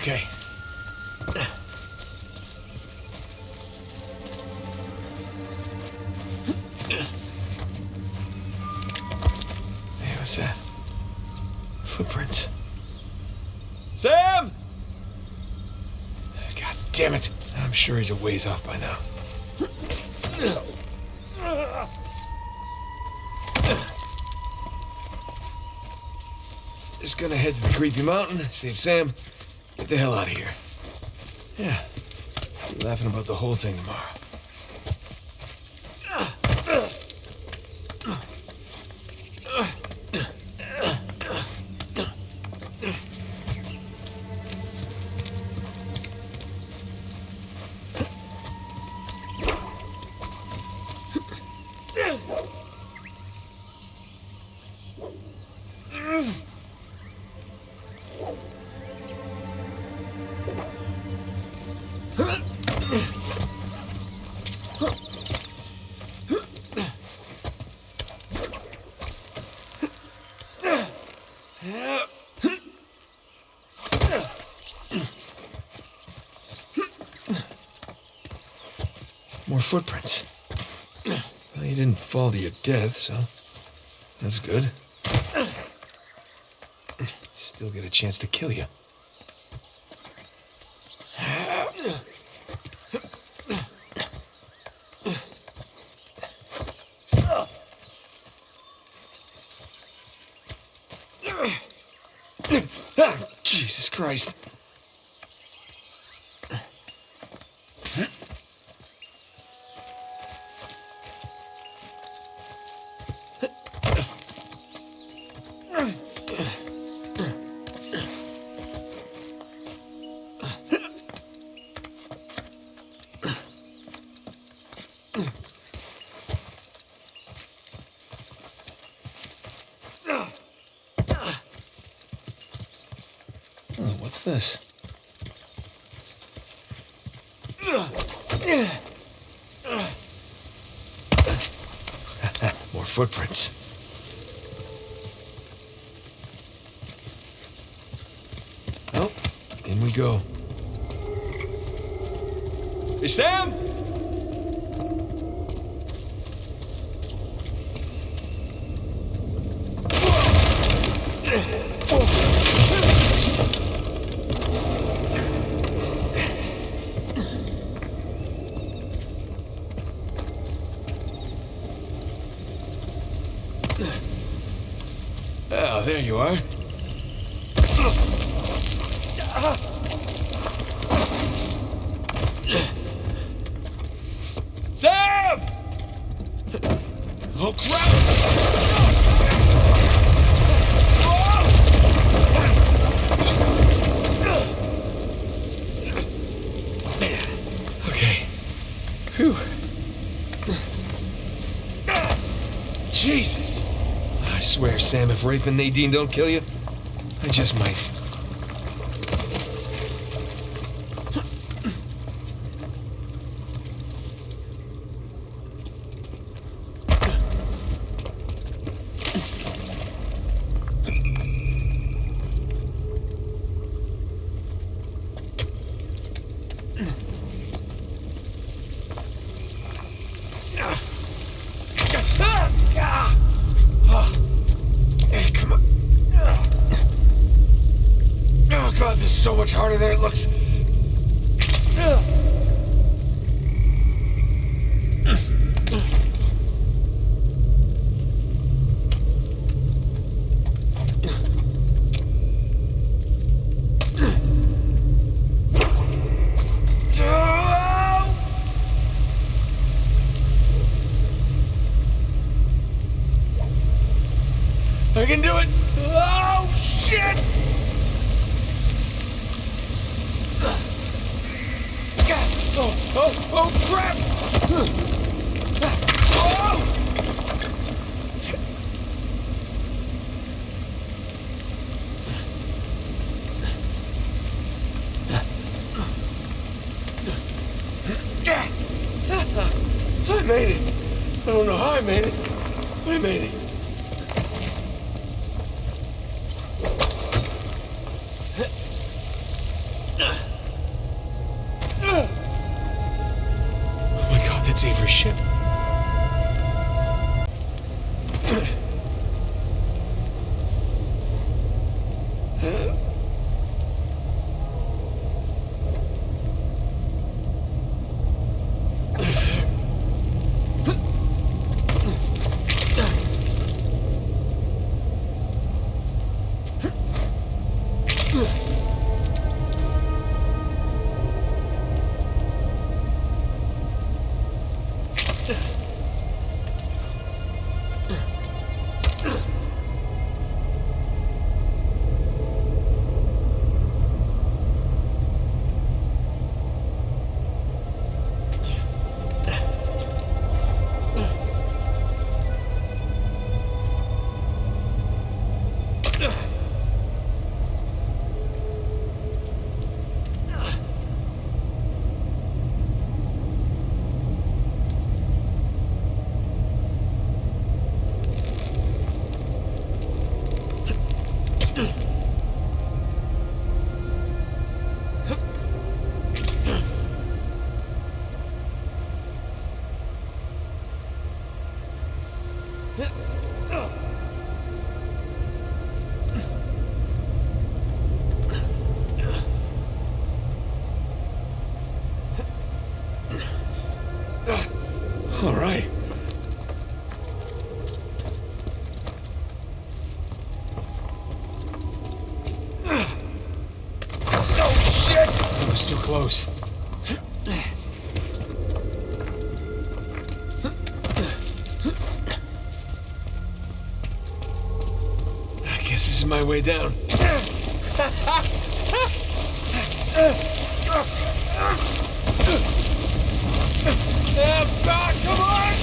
Okay. Hey, what's that? Footprints. Sam! God damn it. I'm sure he's a ways off by now. Just gonna head to the creepy mountain, save Sam, get the hell out of here. Yeah, be laughing about the whole thing tomorrow. More footprints. Well, you didn't fall to your death, so that's good. Still get a chance to kill you. Jesus Christ. Oh, what's this? More footprints. Oh, in we go. Hey, Sam! Oh, there you are. Sam! Oh, crap! Okay. Phew. Jesus. I swear, Sam, if Rafe and Nadine don't kill you, I just might. Come on. Oh, God, this is so much harder than it looks. I can do it! Oh, shit! Oh, crap! Oh! I made it. I don't know how I made it. I made it. All right. Oh, shit! That was too close. I guess this is my way down. Come on!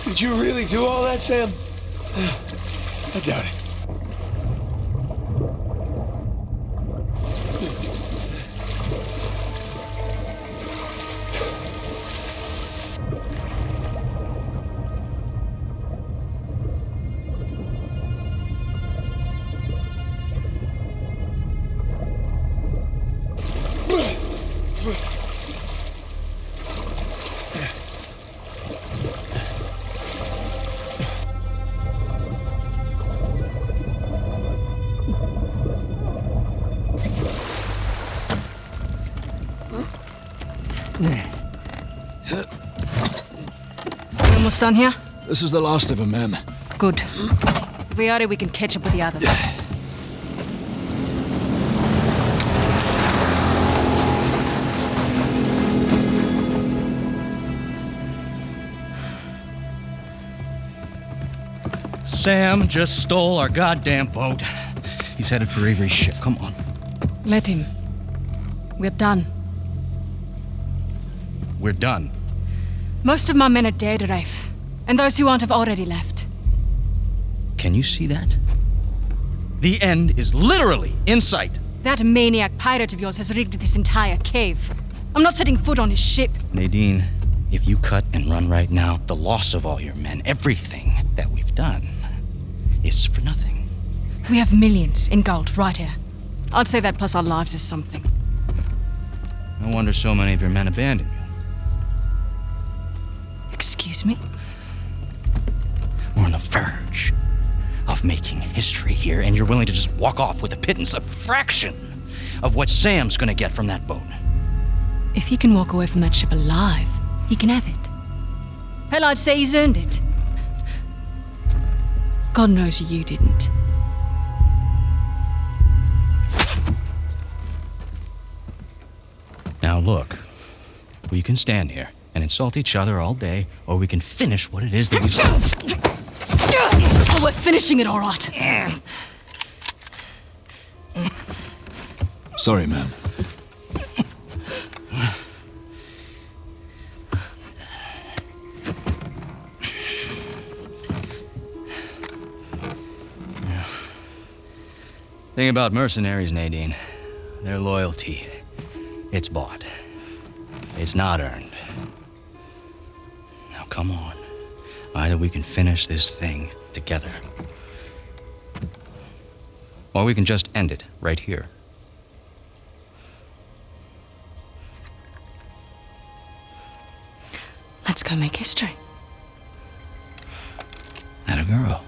Did you really do all that, Sam? I doubt it. Almost done here? This is the last of them, ma'am. Good. If we are it, we can catch up with the others. Sam just stole our goddamn boat. He's headed for Avery's ship. Come on. Let him. We're done. We're done. Most of my men are dead, Rafe. And those who aren't have already left. Can you see that? The end is literally in sight. That maniac pirate of yours has rigged this entire cave. I'm not setting foot on his ship. Nadine, if you cut and run right now, the loss of all your men, everything that we've done, is for nothing. We have millions in gold right here. I'd say that plus our lives is something. No wonder so many of your men abandoned you. Excuse me? We're on the verge of making history here, and you're willing to just walk off with a pittance, a fraction of what Sam's gonna get from that boat. If he can walk away from that ship alive, he can have it. Hell, I'd say he's earned it. God knows you didn't. Now look, we can stand here and insult each other all day, or we can finish what it is that we've... Oh, we're finishing it all right. Sorry, ma'am. Thing about mercenaries, Nadine, their loyalty, it's bought. It's not earned. Now come on. Either we can finish this thing together, or we can just end it right here. Let's go make history. Atta girl.